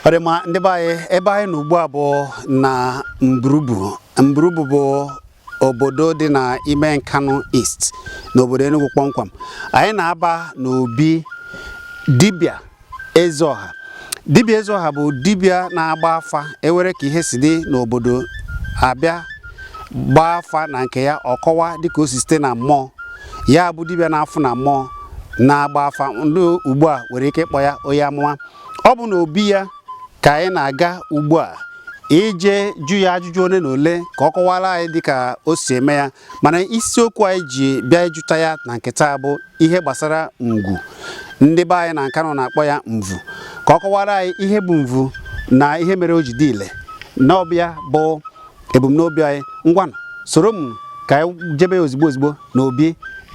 Orema ndebaye ebaye n'ugbu abụọ na Mbrubu bụ obodo dị na ime Nkanu East n'obodo Enugu kpọmkwem. Anyị na-aba n'obi dibịa Ezeọha. Dibịa Ezeọha bụ dibịa na-agba afa ewere ka ihe si dị n'obodo abịa gbaa afa na nke ya ọkọwa dịka o si site na mmụọ. Ya bụ dibịa na-afụ na mmụọ na-agba afa ndị ugbu a nwere ike ịkpọ ya onye amụma. Ọ bụ n'obi ya ka anyị na-aga ugbu a ije jụ ya ajụjụ ole na ole ka ọ kọwara anyị dịka o si eme ya, mana isiokwu anyị ji bịa ịjụta ya na nkịta bụ ihe gbasara ngwu. Ndị be anyị na Nkanu na-akpọ ya mvu, ka ọ kọwara anyị ihe bụ mvu na ihe mere o ji dị ile. N'ọbịa bụ ebumnobi anyị. Ngwanụ soro m ka anyị jebe ozigbo n'obi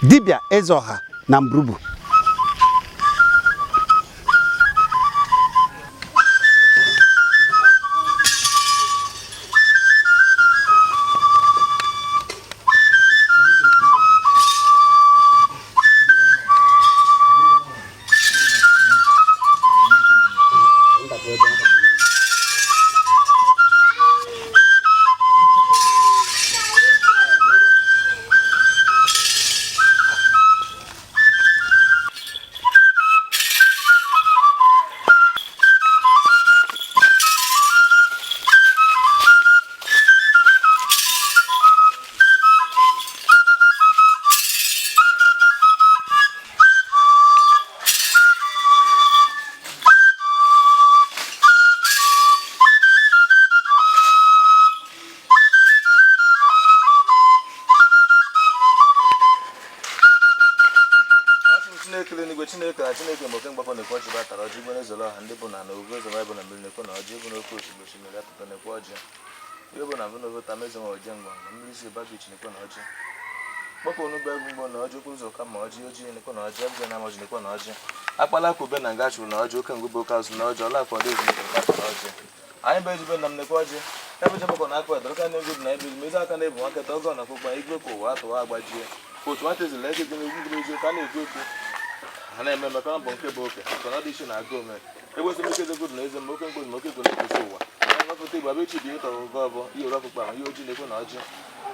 dibịa Ezeọha na Mbrubu. Chineke mgbe mgbakọ na-ekwe ọjị batara ọjị igwe n'ezoro ọha ndị bụ na n'ogo eze bụ na mmiri na-ekwe na ọjị bụ n'oke osimiri osimiri atụtụ na-ekwe ọjị ihe bụ na mbụ n'ogo ta meze nwe ọjị ngwa na mmiri si eba bichi na-ekwe na ọjị kpọkọ onugbu egwu mgbo na ọjị okwu ụzọ ka ma ọjị ojii na-ekwe na ọjị ebụga na ọjị na-ekwe na ọjị akpala aka ube na nga chụrụ na ọjị oke ngwube oke azụ na ọjị ọla afọ ọdị ezumike nkatụ na ọjị anyị bụ ejibe na m na-ekwe ọjị ebe jebekọ na akpa edoro ka na-egwu dị na ebe izumezi aka na-ebu nwaketa ọgọ na akpụkpa igwe ka ụwa atụwa agbajie ka otu nwata ezila ege dị n'egwu gịrị eziokwu a na-ekwu ekwu ha na-eme maka mbọ nke bụ oke ka na ọ dị iche na agụ ome egbesi ike ezegwu na eze ma oke mgbozi ma oke ego na-ekwesi ụwa anapụta igbo abụ ichi dị ịtọ ụgọ ọbụ ihe ụrụ ọkpụkpa ma ihe ojii na-ekwe na ọjị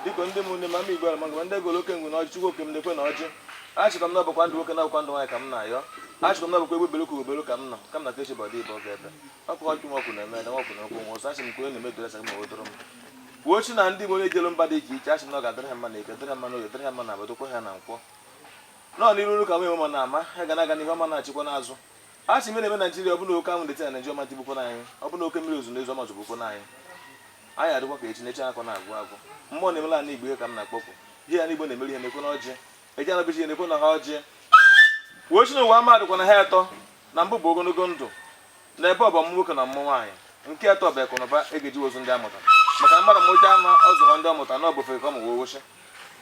dịka ndị mụ nne ma mma igbo ala magama ndị ego oke ngwu na ọjị chukwu oke m na-ekwe na ọjị achịkọ m n'ọbụkwa ndụ nwoke na ọbụkwa ndụ nwaanyị ka m na-ayọ achịkọ m n'ọbụkwa egbe belokwu obelo ka m nọ ka m na kechi bọdị ibe oge ebe ọkụ ọkụ nwọkụ na-eme na nwọkụ na okwu nwa ọsọ achị m kwenye na-eme dore sa ma odoro m uwe chi na ndị igbo na-ejelu mba dị iche iche achị m na ọ ga-adịrị ha mma na eke dịrị ha mma na oge dịrị ha mma na abadokwa ha na nkwọ nọ n'iru ka nwe ma na-ama ha ga na-aga n'ihu ọma na-achịkwa n'azụ a sị na-eme Naijiria ọ bụla oke ahụ na-eti na Naijiria ọma tibukwa n'anyị ọ bụla oke mmiri ozu n'ezu ọma zụbukwa n'anyị anyị adịkwa ka echi na-eche akọ na-agwụ agwụ mmụọ na-emela na igbo ihe ka m na-akpọpụ ihe ya na igbo na-emeri ihe na-ekwe na ọjị eji anabichi ihe na-ekwe na ha ọjị uwe chi na ụwa ama dịkwa na ha atọ na mbụ bụ ogologo ndụ na ebe ọbọm nwoke na mmụ nwaanyị nke atọ bụ ekụnụba egeji ozu ndị amụta maka na mmadụ mụcha ama ọ zụrụ ndị ọmụta na ọbụfe ka ọ mụ wochi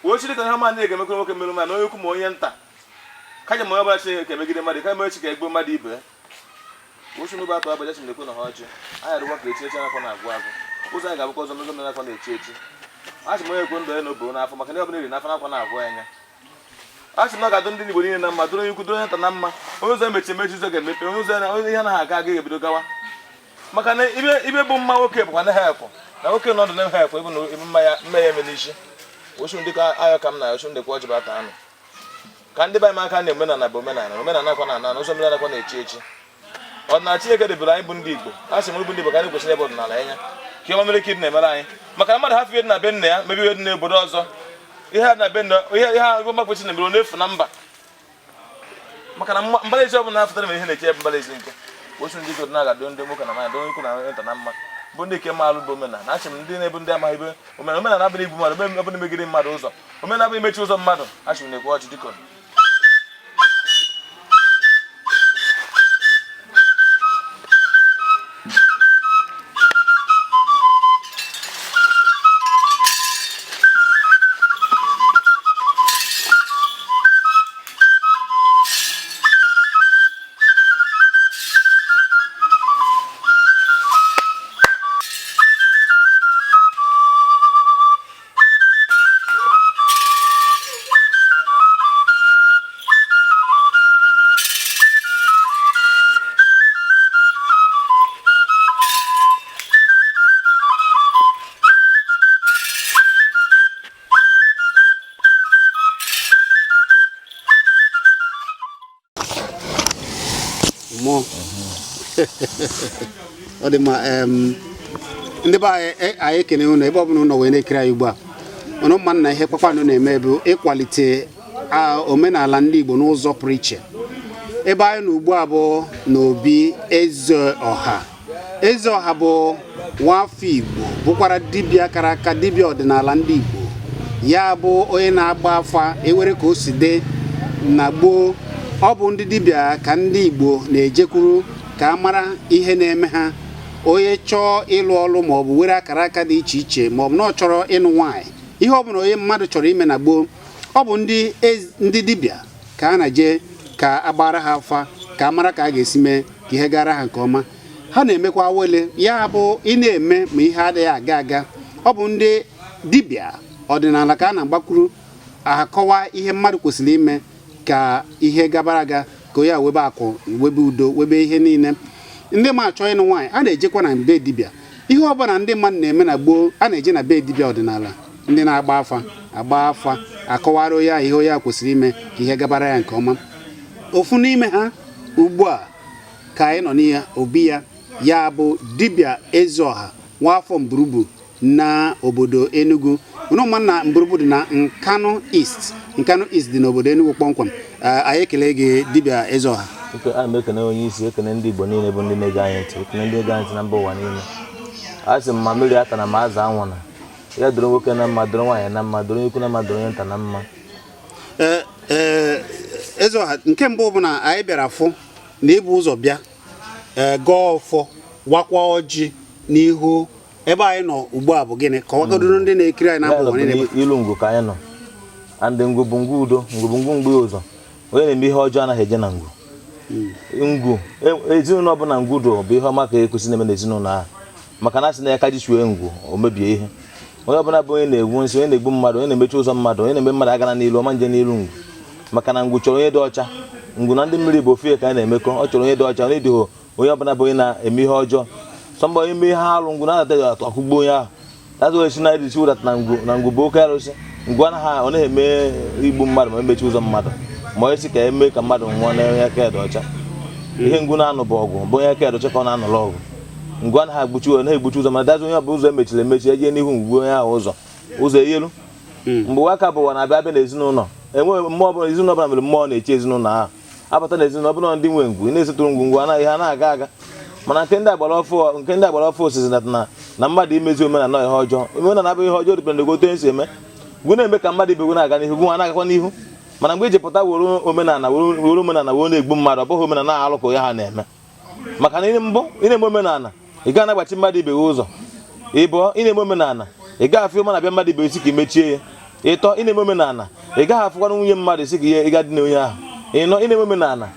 uwe chi dịka ha ma na-egemekwa nwoke merụ ma na onye ukwu ma onye nta kaja mo yaba che ke megide mmadụ ka mere chi ka egbo mmadụ ibe wochu n'ụba atọ abaja chi na-ekwe na ha ọjị anyị arụkwa ka echi echi akọ na-agwụ agwụ ụzọ anyị ga-abụkwa ọzọ mmego mere akọ na-echi echi achị m onye ekwe ndụ ya na obo n'afọ maka na ọbụla eri n'afọ n'akwa na-agwụ anya achị m na ga-adụ ndị Igbo niile na mma dụrụ onye ukwu dụrụ onye nta na mma onye ụzọ emechi emechi ụzọ ga-emepe onye ụzọ onye ihe anaghị aga agaghị ebido gawa maka na ibe bụ mma nwoke bụkwa na hepụ na nwoke nọdụ na hepụ ịbụ na mma ya eme n'isi wochu ndị ka ayọ ka m na yochu ndị kwa ọjị bata anụ ka ndị be anyị aka na-omenala bụ omenala akwa na ana ụzọ omenala akwa na-echi echi ọdịnala Chineke debere anyị bụ ndị Igbo a sị m bụ ndị Igbo ka anyị kwesịrị ebe ọdịnala anya ka ihe mere ike dị na-emere anyị maka na mmadụ hafụ ihe dị na be nna ya mebe ihe dị n'obodo ọzọ ihe na be nna ihe agụ mgbakwesị na mere n'efu na mba maka na mbalezi ọbụla na-afụtara mere ihe na-eche ebe mbalezi nke ochu ndị Igbo na-agadụ ndị nwoke na nwaanyị dị onye ikwu na onye nta na mma bụ ndị ike maalụ bụ omenala achị m ndị na-ebu ndị amaghị ebe omenala abụghị ibu mmadụ ebe ọbụla megide mmadụ ụzọ omenala abụghị imechi ụzọ mmadụ achị m na-ekwe ọchị dịkọ ọ dị mma ndị be anyị ekene unu ebe ọbụla ụnọ wee na-ekiri anyị ugbu a ụnụ mma na ihe kpakpando na-eme bụ ịkwalite omenala ndị Igbo n'ụzọ pụrụ iche. Ebe anyị nọ ugbu a bụ n'obi Ezeọha. Ezeọha bụ nwafọ Igbo bụkwara dibịa kara aka, dibịa ọdịnala ndị Igbo. Ya bụ onye na-agba afa ewere ka o si dị na gboo. Ọ bụ ndị dibịa ka ndị Igbo na-ejekwuru ka a mara ihe na-eme ha. Onye chọọ ịlụ ọlụ maọbụ were akara aka dị iche iche maọbụ na ọ chọrọ ịnụ nwaanyị, ihe ọbụla onye mmadụ chọrọ ime na gboo, ọ bụ ndị dibịa ka a na-eje ka agbara ha afa ka a mara ka a ga-esi mee ka ihe gara ha nke ọma. Ha na-emekwa wele, ya bụ ị na-eme ma ihe adịghị aga aga. Ọ bụ ndị dibịa ọdịnala ka a na-agbakwuru akọwa ihe mmadụ kwesịrị ime ka ihe gabara aga, ka onye webe akụ, webe udo, webe ihe niile. Ndị ma achọ ịnụ nwaanyị a na-ejekwa na be dibịa. Ihe ọbụla ndị mmadụ na-eme na gboo a na-eje na be dibịa ọdịnala. Ndị na-agba afa akọwara onye ihe onye kwesịrị ime ka ihe gabara ya nke ọma. Ofu n'ime ha ugbu a ka anyị nọ n'ihe obi ya bụ dibịa Ezeọha nwafọ Mburubu na obodo Enugu. Ụnụma na Mburubu dị na Nkanu East dị n'obodo Enugu kpọmkwem. Anyị ekele gị dibịa Ezeọha. A na-ekene onye isi, ekene ndị Igbo niile bụ ndị na-ege anyị ntị, ekene ndị ege anyị ntị na mba ụwa niile. A sị m ma mmiri ata na ma azụ anwụ na ya doro nwoke na mma, doro nwaanyị na mma, doro ekwu na mma, doro onye nta na mma. Ezeọha, nke mbụ bụ na anyị bịara fụ na ibu ụzọ bịa gọọ ọfọ wakwa ọjị n'ihu ebe anyị nọ ugbu a bụ gịnị? Kọwagodoro ndị na-ekiri anyị na mba ụwa niile. Ilu ngwu ka anyị nọ, andị ngwu bụ ngwu udo, ngwu bụ ngwu mgbe ụzọ. Onye na-eme ihe ọjọọ anaghị eje na ngwu. Ngwu ezinụlọ ọbụla ngwu do bụ ihe ọma ka ekwesị na-eme n'ezinụlọ ahụ, maka na asị na ya ka jichue ngwu o mebie ihe. Onye ọbụla bụ onye na-egwu nsị, onye na-egbu mmadụ, onye na-emechi ụzọ mmadụ, onye na-eme mmadụ agana n'ilu, ọma nje n'ilu ngwu, maka na ngwu chọrọ onye dị ọcha. Ngwu na ndị mmiri bụ ofu ihe ka anyị na-emekọ. Ọ chọrọ onye dị ọcha, onye dịghị onye ọbụla bụ onye na-eme ihe ọjọọ. Sọmba onye mee ihe alụ, ngwu na-anata ya akụgbu onye ahụ. Tazụ esi na iri chiwụdata na ngwu bụ oke arụsị. Ngwu ọ naghị eme igbu mmadụ ma emechi ụzọ mmadụ, ma onye si ka eme ka mmadụ nwụọ na onye aka dị ọcha. Ihe ngwu na-anụ bụ ọgụ, bụ onye aka dị ọcha ka ọ na-anụrụ ọgụ. Ngwu anaghị egbuchi ụzọ, mana dazi onye ọbụ ụzọ emechiri emechi eje n'ihu ngwu onye ahụ ụzọ eyelu. Mgbe nwaka bụ ụwa na-abịa abịa n'ezinụlọ, enweghị mmụọ ọbụla, ezinụlọ ọbụla mere mmụọ na-eche ezinụlọ ahụ. Abata n'ezinụlọ ọbụla ndị nwe ngwu na-esetụrụ ngwu anaghị ha na-aga aga. Mana nke ndị agbara ọfụ osisi na mmadụ imezi omenala ihe ọjọọ. Omenala abụghị ihe ọjọọ, dịpere n'ogoto esi eme. Ngwu na-eme ka mmadụ ibe na-aga n'ihu, gwu ha na-agakwa n'ihu. Mana mgbe iji pụta were omenala were na-egbu mmadụ, ọ bụghị omenala alụ ka onye ha na-eme. Maka na ị na-eme omenala ị gaghị na-agbachi mmadụ ibe ụzọ. Ịbụọ ị na-eme omenala ị gaghị afụ na-abịa mmadụ ibe isi ka imechie ya. Ịtọ ị na-eme omenala ị gaghị afụkwana nwunye mmadụ isi ka ị ga dị na onye ahụ. Ịnọ ị na-eme omenala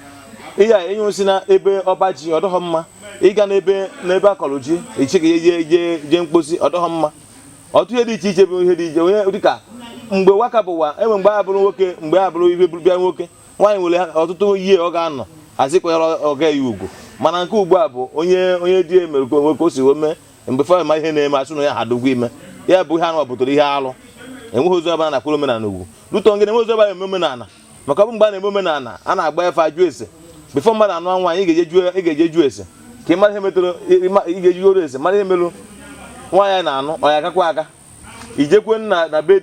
ihe a enye osi na ebe ọba ji ọdọghọ mma, ịga n'ebe akọrọ ji iche ka je mkposi ọdọghọ mma. Ọtụ ihe dị iche iche bụ ihe dị iche. Onye dịka mgbe waka bụ ụwa enwe mgbe a bụrụ nwoke, mgbe a bụrụ ihe bịa nwoke, nwaanyị nwere ọtụtụ ihe ọ ga-anọ azịkwanyere ọga ya ugwu. Mana nke ugbu a bụ onye di emere ka nwoke o si mee mgbe fọ ma ihe na-eme asụ na ya ha dogwu ime ya bụ ihe anụ ọpụtara ihe alụ. Enweghị ozu ọbara na-akwụrụ omenala ugwu ruto ngene enwe ozu ọbara eme omenala, maka ọ bụ mgbe a na-eme omenala a na-agba efe ajụ ese. Bifọ mmadụ anụ nwaanyị ị ga-eje jụ ese ka ị mara ihe metụrụ, ị ga-eji oro ese mara ihe merụ nwaanyị na-anụ ọ ya agakwa aga. Ijekwe na be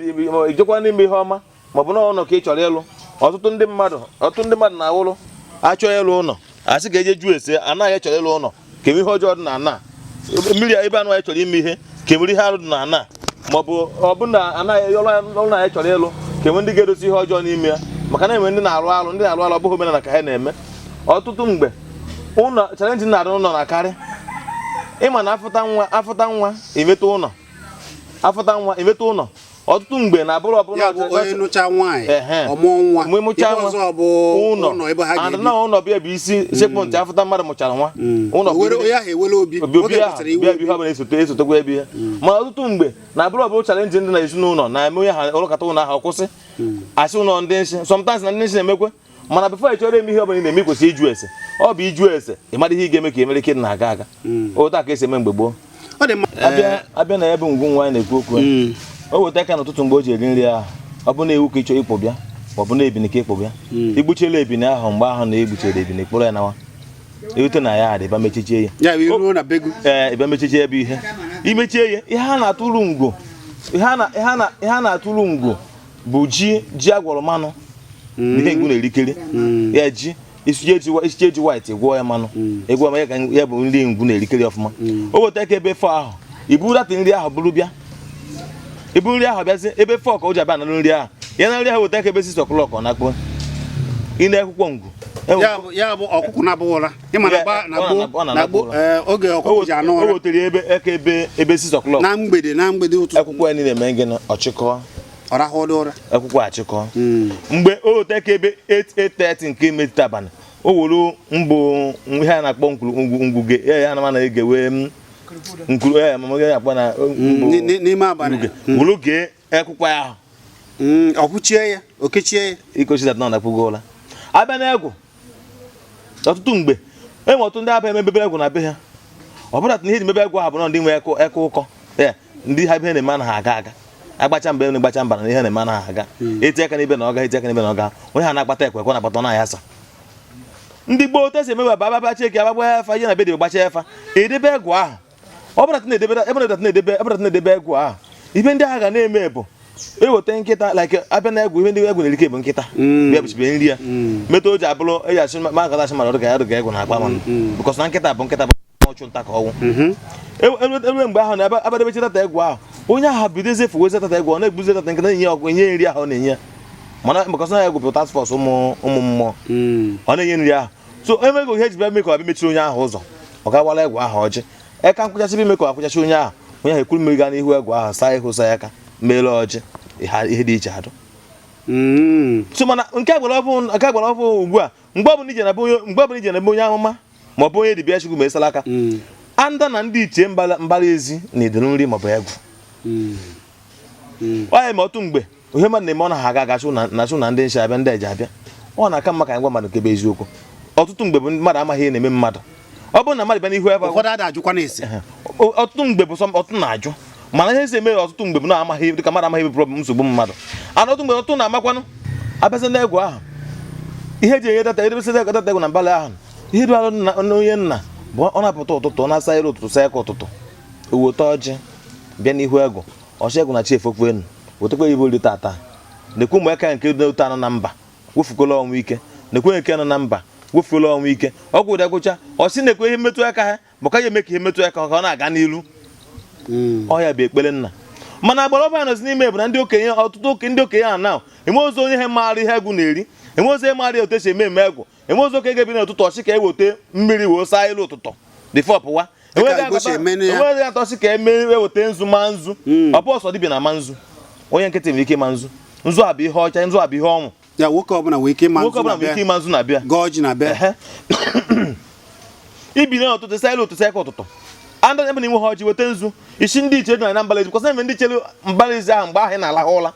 ijekwa n'ime ihe ọma ma ọ bụ na ụlọ ka ị chọrọ ịlụ. Ọtụtụ ndị mmadụ na-awụrụ achọ ịlụ ụlọ asị ka eje jụ ese, anaghị echọrọ ịlụ ụlọ ka eme ihe ọjọọ dị na ana mmiri ebe anụ anyị chọrọ ime ihe ka emere ihe arụ dị na ana, ma ọ bụ na anaghị ọrụ na anyị chọrọ ịlụ ka enwe ndị ga-edozi ihe ọjọọ n'ime ya. Maka na enwe ndị na-arụ alụ ọ bụghị omenala ka ha na-eme. Ọtụtụ mgbe ụlọ chalenji na-arụ ụlọ na-akarị. Ịma na afụta nwa emetụ ụlọ, afụta nwa emetụ ụlọ. Ọtụtụ mgbe na-abụrụ ọbụla onye nụcha nwaanyị ọmụọ nwa mụcha nwa ụlọ ebe ha ga-ebi. Na ụlọ bịa bụ isi sekpụ ntị afụta mmadụ mụchara nwa ụlọ onye ahụ ewele obi bịa bụ ihe ọbụla esotekwa ebe ya. Mana ọtụtụ mgbe na-abụrụ ọbụla chalenji ndị na-ezinụlọ na-eme onye ha ụlọkata ụlọ ahụ kwụsị asị ụlọ ndị nsị. Sometimes na ndị nsị na-emekwe, mana bifo ị chọrọ eme ihe ọbụla ị na-eme kwesịrị ịjụ ese. Ọ bụ ịjụ ese ị mara ihe ị ga-eme ka emere ike na-aga aga. Otu a ka esi eme mgbe gboo. Abịa na ya bụ ngwu nwaanyị na-ekwu okwu o weta aka n'ụtụtụ mgbe o ji eri nri ahụ, ọ bụ na ewu ka ị chọrọ ikpọ bịa ma ọ bụ na ebini ka ịkpọ bịa. Igbuchela ebini ahụ mgbe ahụ na egbuchere ebini kpụrụ ya nawa. ewete na ya adịba mechichie ya ya iruo na begu ebe mechichie ebe ihe imechie ya ihe a na-atụrụ ngwo ihe a na-atụrụ ngwo bụ ji agwọrọ mmanụ ihe ngwu na-erikere ya ji isi eji white gwọọ ya mmanụ egwọ ma ya bụ nri ngwu na-erikere ọfụma o weta ka ebe fọ ahụ ibu data nri ahụ bụrụ bịa ibu nri ahụ bịazi ebe fọ ka o ji abịa na nri ahụ ya na nri ahụ weta ka ebe 6 o'clock ọ na-akpọ ị na-ekwụkwọ ngwu ya bụ ọkụkụ na-abụghị ụra ịma na gboo oge ọkụkụ ji anụ ụra o wetere ebe 6 o'clock na mgbede ụtụtụ akwụkwọ ya niile eme gị na ọchịkọ ọrahụ ụra akwụkwọ achịkọ mgbe o weta ka ebe 8:30 nke metụta abalị o were mbụ ihe a na-akpọ ngwuge ya na mana egewe nkuru ya mama ya akpọ na n'ime abalị wuru gee akwụkwọ ya ahụ ọkwụchie ya okechie ya ikochi dat na akpụgo ụla abịa na egwu ọtụtụ mgbe enwe ọtụtụ ndị abịa emebebe egwu na be ha ọ bụla na ihe ji mebe egwu ha bụ na ndị nwe eke ụkọ ya ndị ha ihe na-eme anaghị aga agbacha mgbe na-agbacha mba na ihe na-eme anaghị aga eti aka n'ibe na ọga eti aka n'ibe na ọga onye ha na-akpata ekwe na-akpata na asa ndị gboo tesi emebe ba ababa cheki agbagba efa ihe na be dị gbacha efa edebe egwu ahụ ọ bụla na-edebe egwu ahụ ibe ndị agha ga na-eme bụ eweta nkịta like abịa na egwu ihe ndị egwu na-erike bụ nkịta bịa bụchibe nri ya metụ o ji abụrụ eji asị ma nkata asị mara ọdụga ya ọdụga egwu na-akpa mana bụkọs na nkịta bụ ọchụ nta ka ọnwụ ebe mgbe ahụ na-abadebe tata egwu ahụ onye ahụ bido ezefu wezi tata egwu ọ na-egbuzi tata nkịta na-enye ọgwụ enye nri ahụ ọ na-enye mana bụkọs na egwu bụ task force ụmụ mmụọ ọ na-enye nri ahụ so emego ihe ji bịa mekọ abịa mechiri onye ahụ ụzọ ọ ga-awala egwu ahụ ọjị eka nkwụchasị bụ imekọ akwụchachi onye ahụ ekwuru mmiri gaa n'ihu egwu ahụ saa ihu saa aka meele ọjị ihe dị iche adụ so mana nke agbara ọfụ ugbu a mgbe ọbụla ije na ebe onye amụma ma ọ bụ onye dibịa chukwu ma esala aka anda na ndị ichie mbara ezi na idere nri maọbụ egwu onye ma ọtụ mgbe ihe mmadụ na-eme ọ na ha aga agachụ na ndị nche abịa ndị eji abịa ọ na-aka mma ka anyị gwa mmadụ kebe eziokwu ọtụtụ mgbe bụ mmadụ amaghị ihe na-eme mmadụ ọ bụrụ na mmadụ bịa n'ihu ebe ọtụtụ mgbe bụ ọtụtụ na-ajụ mana ihe si eme ọtụtụ mgbe bụ na amaghị dịka mmadụ amaghị bụ problem nsogbu mmadụ ana ọtụtụ mgbe ọtụtụ na-amakwanụ abịasị na egwu ahụ ihe ji enye data edebesị data egwu na mbalị ahụ ihe dụalụ n'onye nna bụ ọ na-apụta ụtụtụ ọ na-asa ere ụtụtụ saa aka ụtụtụ oweta ọjị bịa n'ihu egwu ọchị egwu na chi efokwu enu wetakwa ibe ori tata nekwe ụmụ aka nke dị anọ na mba wefukola ọnwụ ike nekwe nke nọ na mba wefuola ọnwụ ike ọgwụ ụdị agwụcha ọsị nekwe ihe mmetụ aka ha bụ ka ya eme ka ihe metụ aka ka ọ na-aga n'ilu ọya bụ ekpere nna mana agbara ọbụla nọzi n'ime bụ na ndị okenye ọtụtụ ndị okenye a na eme ozi onye ha maara ihe egwu na-eri eme ozi maara otu esi eme egwu eme ozi oke ga-ebi n'ụtụtụ ọchị ka eweta mmiri wee saa elu ụtụtụ dịfọ pụwa enweghị atọsị ka eweta nzu ma nzu ọ bụ ọsọ dibịa na ma nzu onye nkịtị nwere ike ma nzu nzu a bụ ihe ọcha nzu a bụ ihe ọnwụ ya nwoke ọbụla nwere ike ịma nzu na-abịa gọọji na-abịa ibi n'ụtụtụ saa elu ụtụtụ aka ụtụtụ anda ebe na inwe ha ọjị weta nzu isi ndị iche dị na mbalaezi bụkọsa eme ndị chere mbalaezi ahụ mgbe ahụ ị na-alahụ ụla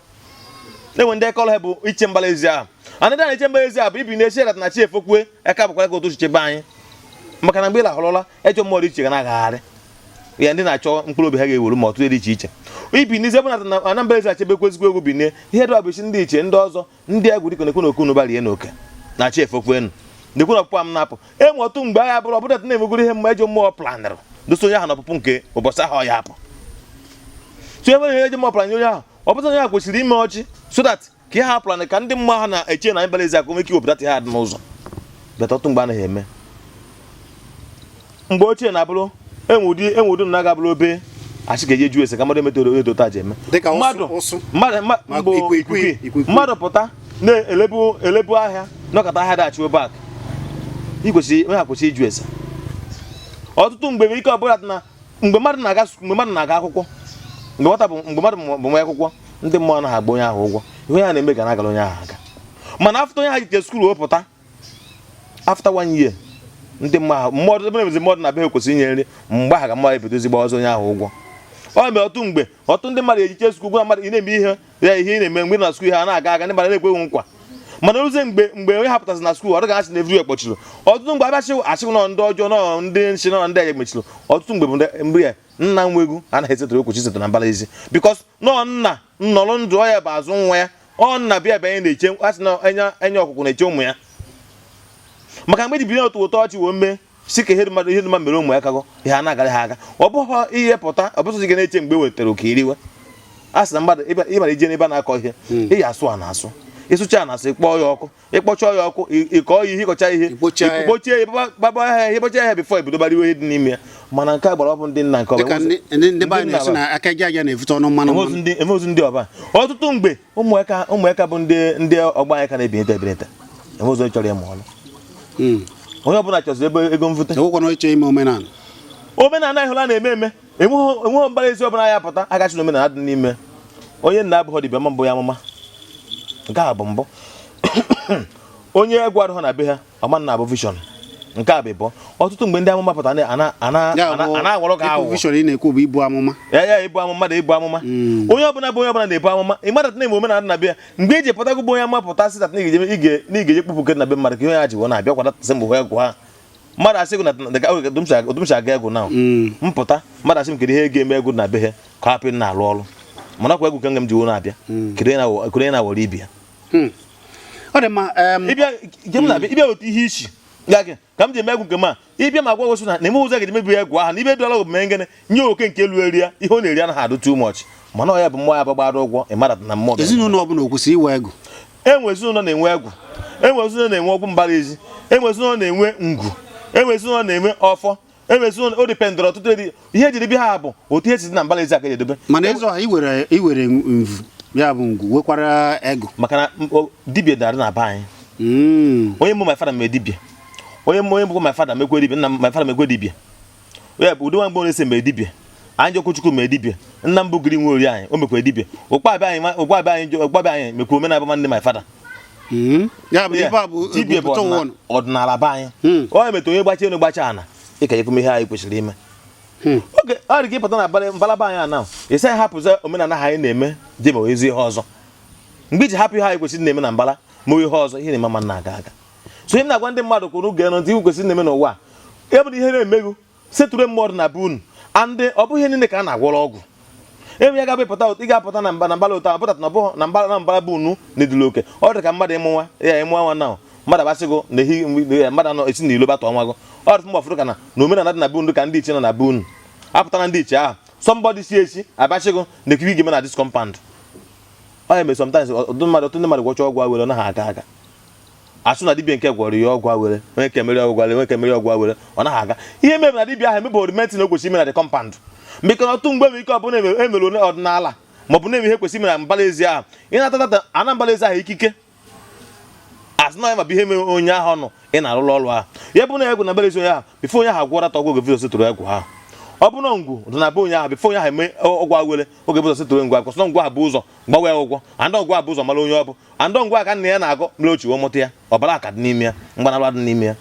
enwe ndị ekọrọ ha bụ iche mbalaezi ahụ andị na-eche mbalaezi ahụ bụ ibi na-echi edat na chi efokwe eka bụkwara ka otu chebe anyị maka na mgbe ị lahụrụ ụla ejọ mmụọ dị iche ga na-agagharị ya ndị na-achọ mkpụrụ obi ha ga-ewuru ma ọtụtụ dị iche iche ibi n'izi ebe na mbalaezi achebe kwezigbo egwu binie ihe dịwa bụ isi ndị iche ndị ọzọ ndị egwu dịka nekwu na okwu n'ụbalie n'oke na chi efokwe enu nekwu na ọpụpụ m na-apụ enwe ọtụ mgbe agha bụrụ ọbụda na-emegoro ihe mma ejọ mmụọ planịrị doso onye ahụ n'ọpụpụ nke ụbọchị ahụ ya apụ so ebe na eji mọpụra nye onye ahụ ọ bụta onye ahụ kwesịrị ime ọchị so that ka ihe ha plan ka ndị mmụọ ha na-eche na mbalaezi akụ ome ike iwepụta ihe ha dị n'ụzọ beta ọtụ mgbe anaghị eme mgbe ochie na-abụrụ enwe ụdị na aga bụrụ obe achị ga-eje ju ese ka mmadụ emetoro edota ji eme mmadụ pụta na-elebu ahịa nọkọta ahịa dachị bak onye ha kwesịrị iju ese ọtụtụ mgbe ike ọbụla na mgbe mmadụ na-aga akwụkwọ mgbe mmadụ bụ nwa akwụkwọ ndị mmụọ na agba onye ahụ ụgwọ ihe ha na-eme ga na-agara onye ahụ aga mana afta onye ha jike skuulu wepụta afta 1 year ndị mmụọ ebe na-emezi mmadụ na be kwesịrị inye nri mgbe aha ga mmadụ ebido ezigbo ọzọ onye ahụ ụgwọ ọ mere ọtụ mgbe ọtụ ndị mmadụ ejiche skuulu gwa mmadụ ị na-eme ihe ya ihe ị na-eme mgbe na skuulu ha na-aga aga ndị mmadụ na-ekweghị nkwa mana ozie mgbe onye hapụtasị na skuulu ọ dịga asị na evri ekpochiri ọtụtụ mgbe achịghị nọ ndị ọjọọ nọ ndị nchi nọ ndị eje mechiri ọtụtụ mgbe bụ mgbe ya nna nwegwu anaghị esetara okwochi setara na mbalaezi bikọs nọ nna nnọrọ ndụ ọ ya bụ azụ nwa ya ọ nna bịa bịa na-eche asị na enye ọkụkụ na-eche ụmụ ya maka mgbe dibiri otu ụtọ ọchị wee mee si ka ihe mmadụ mere ụmụ ya kago ihe a na-agara ha aga ọ bụghị ihe pụta ọ bụsọzi gị na-eche mgbe wetara oke iriwe a sị na mmadụ ịmara ije n'ebe a na-akọ ihe ị asụ a na-asụ ịsụcha na asụ ịkpọọ ya ọkụ ịkpọcha ya ọkụ ịkọọ ya ihe ịkọcha ihe ikpochie ya gbaba ahịa ịkpọcha ya bifọ ebido gbara ihe dị n'ime ya mana nke a gbara ọbụ ndị nna nke ọba emeozu ndị ọba ọtụtụ mgbe ụmụaka bụ ndị ọgba anyị ka na-ebinite ebinite emeozu chọrọ ịmụ ọrụ onye ọbụla chọziri ebe ego mvute omenala ịhụla na-eme enweghị mgbara ezi ọbụla ya pụta agachi na omenala dị n'ime onye nna abụghị dibịa ma mbụ ya amụma nke a bụ mbụ onye egwu adịghị na be ha ọma nna abụ vision nke a bụ ịbụ ọtụtụ mgbe ndị amụma pụtara ana-agwọrọ gị aghụghọ ya ibu amụma da ibu amụma onye ọbụla bụ onye ọbụla na-ebu amụma ịmara na-eme omenala na be ya mgbe iji pụta bụ onye amụma pụta sị tat na ị ga-eje kpụpụ na be mmadụ ka ihe ya ji wọ na-abịa kwadatasị mgbe egwu ha mmadụ asị gụ na otumsi aga egwu na mpụta mmadụ asị m kedu ihe ga-eme egwu na be ha ka hapụ na-alụ ọrụ mana kwa egwu ka nga m ji wo na-abịa kedu onye na-awọrọ ibi ya ịbịa otu ihe ichi gị ka m ji eme egwu nke ma ịbịa ma gwa gosi na eme ụzọ ga-eji mebi egwu ahụ na ibe duala omume ngene nye oke nke elu eri ya ihe ọ na-eri anaghị adụ too much mana ọ ya bụ mmụọ ya gbagbara ụgwọ ịmara na mmụọ ezinụlọ ọbụla okwesịrị iwe egwu enwe ezinụlọ na-enwe egwu enwe ezinụlọ na-enwe ọgwụ mbara ezi enwe ezinụlọ na-enwe ngwu enwe ezinụlọ na-enwe ọfọ enwe ezinụlọ o dipendụrụ ọtụtụ ihe ejiri bi ha bụ otu ihe si na mbara ezi aka edobe mana ezi ọha iwere mvu ya bụ ngwu wekwara ego maka na dibịa dara na be anyị onye mbụ my father mee dibịa onye mbụ my father mekwe dibịa nna my father mekwe dibịa ya bụ ụdị nwa mgbe na-ese mee dibịa anyị Okwuchukwu mee dibịa nna mbụ giri nwe ori anyị o mekwe dibịa ụkpabịa anyị mekwe omenala nwanne my father dibịa bụ ọdịnala be anyị onye meta onye gbacha enu gbacha ana ịka ekwume ihe anyị kwesịrị ime oge ọ dị ka ịpụta na mbalaba anyị ana isi anyị hapụzi omenala ha anyị na-eme je ma ezi ihe ọzọ mgbe iji hapụ ihe anyị kwesịrị na-eme na mbala ma ihe ọzọ ihe na-eme ma na-aga aga so ihe m na-agwa ndị mmadụ kwuru oge ntị iwu kwesịrị na-eme n'ụwa ebe ihe na-emeghu setụrụ mmadụ na be unu andị ọ bụghị ihe niile ka a na-agwọrọ ọgwụ eme ya ga-apụta ị ga-apụta na mbala ụta pụta na ọbụghị na mbala bụ unu na-edula oke ọ dị ka mmadụ ịmụ nwa na mmadụ abasịgo na ehi mmadụ anọ esi na ilo bata ọnwago ọ dị mgbe Afrịka na omenala dị na be unu ka ndị iche nọ na be unu apụtara ndị iche ahụ somebody si echi abasịgo na ekibi gị na dis compound ọ ya mere sometimes ọtụtụ ndị mmadụ gwọcha ọgwụ awere ọ naghị aga aga asụ na dibịa nke gwọrọ ya ọgwụ awere onye kemeri ọgwụ awere onye kemeri ọgwụ awere ọ naghị aga ihe mebe na dibịa ahụ emebụrụ metin okwechi ime na dị kọmpandụ mbike na ọtụ mgbe ike ọbụla emere ọdịnala maọbụ na-eme ihe kwesịrị ime na mbala ezi ahụ ị na-atata ana mbala ezi ahụ ikike asị na ya ma bụ ihe mere onye ahụ nọ ị na-arụrụ ọrụ ahụ ya bụ na egwu na mbala ezi onye ahụ bifo onye ahụ gwọrata ọgwụ oge vidio setụrụ egwu ahụ ọ bụ na ngwu dị na be onye ahụ bifo onye ahụ eme ọgwụ awere oge vidio setụrụ ngwa akwụsị na ngwa ahụ bụ ụzọ gbawa ya ụgwọ andị ọgwụ ahụ bụ ụzọ mara onye ọ bụ andị ngwa aka nna ya na-agọ mere ochiwo mụta ya ọbara aka dị n'ime ya mgbanalụ dị n'ime ya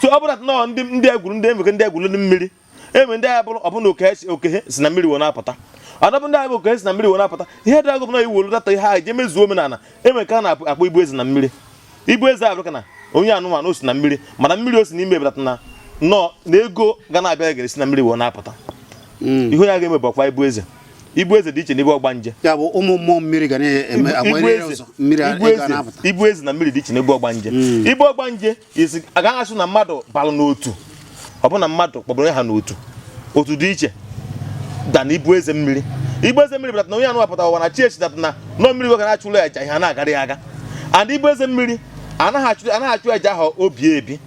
so ọ bụrụ nọọ ndị egwuru ndị emeke ndị egwuru ndị mmiri eme ndị agha bụrụ ọbụna oke si na mmiri wee na-apụta ọdọbụ ndị agha bụ oke si na mmiri wee na-apụta ihe dị agụ bụ na iwolu data ihe ahụ je mezuo omenala eme ka a na-akpọ ibu eze na mmiri ibu eze abụrụka na onye anụmanụ o si na mmiri mana mmiri o si n'ime ebata na nnọọ na ego ga na-abịa ga si na mmiri wee na-apụta ihe ya ga-eme bụ ọkwa ibu eze dị iche na ibu ọgbanje ya bụ ụmụ mmụọ mmiri ga na-eme ibu eze na mmiri dị iche na ibu ọgbanje ibu ọgbanje isi agaghị asụ na mmadụ balụ n'otu ọ bụ na mmadụ kpọbụrụ ha n'otu otu dị iche da na ibu eze mmiri bụtata na onye anụ apụta ụwa na chi echi data na nọ mmiri nwe ga na-achụlụ eja ihe na-agarị aga and ibu eze mmiri anaghị achụ eja ahụ obi ebi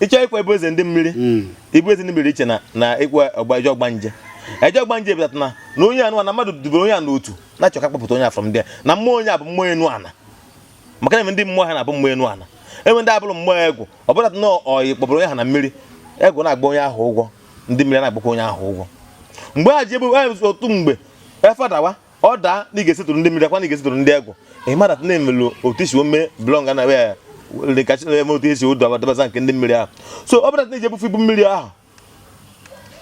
ịchọ ịkwa ibu eze ndị mmiri ibu eze ndị mmiri iche na ịkwa eje ọgbanje eje ọgbanje bụtata na onye anụ na mmadụ dubere onye a n'otu na-achọ ka kpọpụta onye afọ ndị na mmụọ onye a bụ mmụọ enu ana maka na eme ndị mmụọ ha na-abụ mmụọ enu ana enwe ndị abụrụ mmụọ egwu ọ bụla na ọyị kpọbụrụ onye ha na mmiri egwu na-agba onye ahụ ụgwọ ndị mmiri na-agbakwa onye ahụ ụgwọ mgbe ha ji ebe otu mgbe efadawa ọ daa na ị ga-esetụrụ ndị mmiri akwa na ị ga-esetụrụ ndị egwu ị mara na-emelu otu isi ome blọnga na eme otu esi ụdọ dabaza nke ndị mmiri ahụ so ọ bụla na iji ebufe ibu mmiri ahụ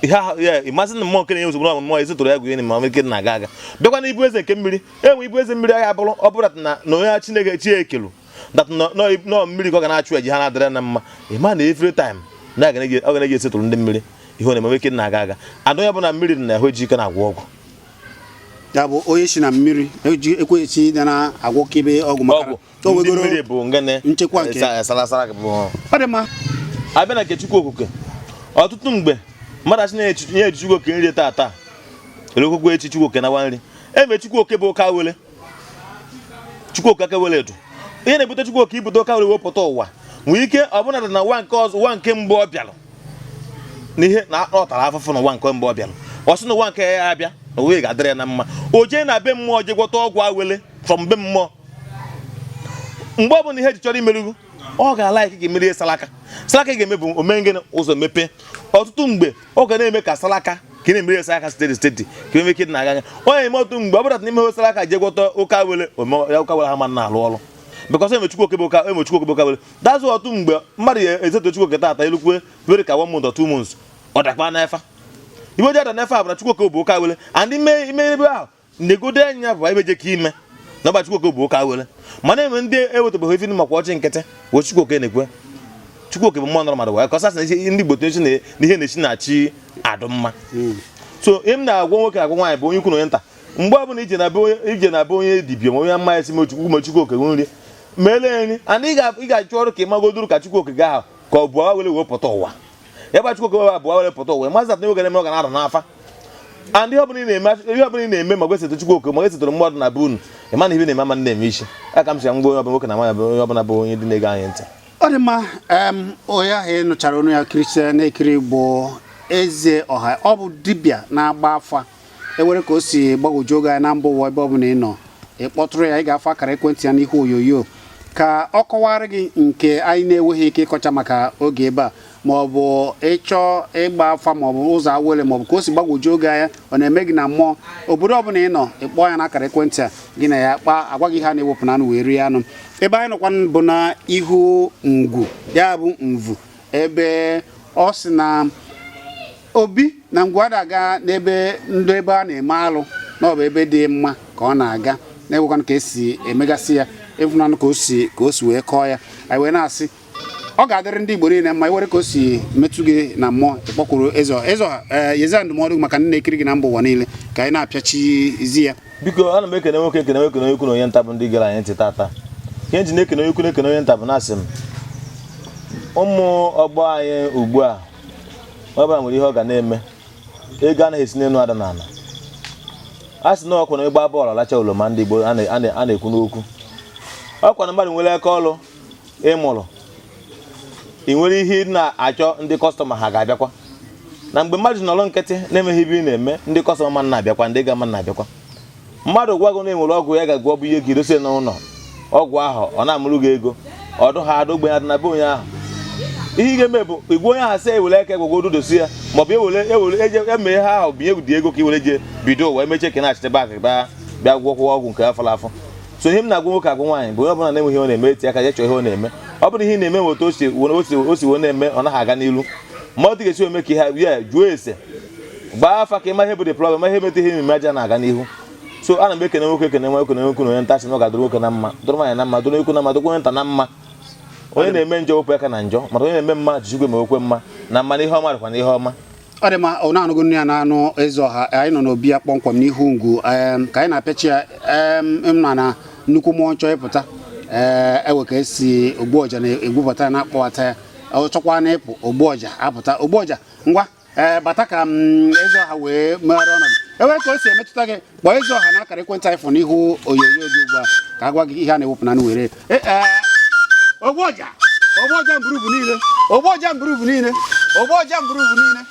ihe ahụ ya ịmasị na mmụọ nke na-enye ozugbo na mmụọ esetụrụ egwu ihe ma ike na-aga aga bịakwa na ibu eze nke mmiri enwe ibu eze mmiri agha bụrụ ọ bụla na onye Chineke chi ekelu dat nọ mmiri ka ọ ga na-achụ eji ha na-adịrị na mma ịma na every time na ọ ga na-eji esetụrụ ndị mmiri ihe na-eme ike na-aga aga adụ ya bụ na mmiri na ahụ eji ike na-agwọ ọgwụ ya bụ onye si na mmiri ekwechi na-agwọkebe ọgwụ maka ndị mmiri bụ ngene nchekwa nke sarasara bụ ọ dị mma abịa na nke Chukwu Okike ọtụtụ mgbe mmadụ asị na-enye Chukwu oke nri tata elekokwe echi Chukwu oke nawa nri eme Chukwu oke bụ ụka wele Chukwu oke aka wele edu ihe na-ebute Chukwu oke ibute ụka wele wepụta ụwa nwere ike ọbụna na nwa nke ọzọ nwa nke mbụ ọ bịalụ n'ihe na ọ tara afụfụ na nwa nke mbụ ọ bịalụ ọ sị na nwa nke ya abịa na onwe ga-adịrị ya na mma o jee na be mmụọ je gwọta ọgwụ awele from be mmụọ mgbe ọ bụla ihe ji chọrọ imerugwu ọ ga-ala ike ga-emeri salaka ga-eme bụ omengene ụzọ mepee ọtụtụ mgbe ọ ga na-eme ka salaka ka na-emeri salaka steeti ka eme ike dị na-aga onye eme otu mgbe ọ bụla n'ime salaka je gwọta ụka wele ụka wele ha ma na-alụ ọrụ because Chukwu oke bụ ụka wele that's why otu mgbe mmadụ ya ezeto Chukwu oke tata elukwe mere ka 1 month or 2 months ọ dakpa n'efa ibe ji ada n'efa bụ na Chukwu oke bụ ụka wele and ime ebe ahụ na-egode anya bụ ebe je ka ime na ọba Chukwu oke bụ ụka wele mana enwe ndị ewetabeghị ife makwa ọchị nkịtị wee Chukwu oke na-ekwe Chukwu oke bụ mmụọ nọrọ mmadụ wee kọsasị na ndị Igbo na ihe na-esi na-achị adụ mma so ihe m na-agwa nwoke agwa nwaanyị bụ onye ukwu na onye nta mgbe ọbụla ije na be onye dibịa ma onye mma esi m Chukwu oke nri meele nri and ị ga-achụ ọrụ ka ị magodoro ka Chukwu oke ga ahụ ka ọ bụ wele wepụta ụwa ya gba Chukwu oke abụọ wele pụta ụwa mazị atụ nwoke na-eme ọ ga na-arụ n'afa and ihe ọbụla ị na-eme ma gwesetụ Chukwu oke ma gwesetụrụ mmadụ na be unu ị ma na ihe na-eme ama na-eme isi aka m si mgbe onye ọbụla nwoke na nwaanyị onye ọbụla bụ onye dị na-ege anyị ntị ọ dị mma onye ahụ ị nụchara onu ya Christian na-ekiri bụ eze ọha ọ bụ dibịa na-agba afa ewere ka o si gbagwoju oge anyị na mba ụwa ebe ọ bụla ị nọ ịkpọtụrụ ya ị ga-afọ akara ekwentị ya n'ihu onyonyo ka ọ kọwara gị nke anyị na-enweghị ike ịkọcha maka oge ebe a ma ọ bụ ịchọ ịgba afa ma ọ bụ ụzọ awele ma ọ bụ ka o si gbagwoju oge anya ọ na-eme gị na mmụọ obodo ọbụla ị nọ ịkpọ ya na akara ekwentị a gị na ya kpaa agwa gị ha na-ewepụ n'anụ wee rie anụ ebe anyị nọkwa bụ na ihu ngwu ya bụ mvu ebe ọ sị na obi na ngwu aga n'ebe ndị ebe a na-eme alụ na ọ bụ ebe dị mma ka ọ na-aga na-ewekwanụ ka esi emegasị ya ịfụnanụ ka o si wee kọọ ya anyị wee na-asị ọ ga-adịrị ndị Igbo niile mma iwere ka o si metụ gị na mmụọ ịkpọkwuru eze yezi ndụmọdụ maka ndị na-ekiri gị na mba ụwa niile ka anyị na-apịachizi ya biko ana m ekene nwoke ekene nwoke na onye ukwu na onye nta bụ ndị gara anyị ntị tata ihe nji na-ekene onye ukwu na-ekene onye nta bụ na-asị m ụmụ ọgbọ anyị ugbu a ọ bụla nwere ihe ọ ga na-eme ego anaghị esi n'elu ada n'ala a sị na ọkwa na ịgba bọọlụ lacha oloma ndị Igbo a na-ekwu n'okwu ọkwa na mmadụ nwere aka ọlụ ịmụrụ ị nwere ihe na-achọ ndị kọstọma ha ga-abịakwa na mgbe mmadụ nọrọ nkịtị na-emeghị ibe ị na-eme ndị kọstọma ma na-abịakwa ndị ga-ama na-abịakwa mmadụ gwago na enwere ọgwụ ya ga-agwọ bụ ihe ga-edosi n'ụlọ ọgwụ ahụ ọ na-amụrụ gị ego ọdụ ha adụ ogbenye adị na be onye ahụ ihe ị ga-eme bụ igwe onye ahụ sị ewere aka egwogwo dosi ya ma ọ bụ ewere emeghe ha ahụ binye dị ego ka iwere je bido wee mechie ka na-achịta aka bịa gwọkwọ ọgwụ nke afọ afọ so ihe m na-agwa nwoke agwa nwaanyị bụ onye ọbụla na-enwe ihe ọ na-eme eti aka ya chọọ ihe ọ na-eme ọ bụrụ ihe ị na-eme nweta o si wee na-eme ọ naghị aga n'ilu ma ọ dị ga-esi ome ka ihe ya jụọ ese gbaa afa ka ịma ihe bụ dị problem ma ihe meta ihe mmemme aja na-aga n'ihu so ana m ekene nwoke ekene nwa ekene nwoke na onye nta sị na ọ ga-adụrụ nwoke na mma dụrụ nwaanyị na mma dụrụ ekwu na mma dụkwa onye nta na mma onye na-eme njọ wepụ aka na njọ maka onye na-eme mma jijigwe ma okwe mma na mma na ihe ọma dịkwa na ihe ọma ọ dị ma ọ na-anụgo nne ya na-anụ eze ọha anyị nọ n'obi ya kpọmkwem n'ihu ngwu ka anyị na-apịachi ya m na nnukwu mmụọ nchọ ịpụta ewe ka esi Ogbuọja na-egwupụta ya na-akpọwata ya ọ chọkwa na ịpụ Ogbuọja apụta Ogbuọja ngwa bata ka eze ọha wee megharị ọnọdụ ewe ka o si emetụta gị kpọọ eze ọha na akara ekwentị anyị fụ n'ihu onyonyo gị ugbu a ka a gwa gị ihe a na-ewepụ na were Ogbuọja mburubu niile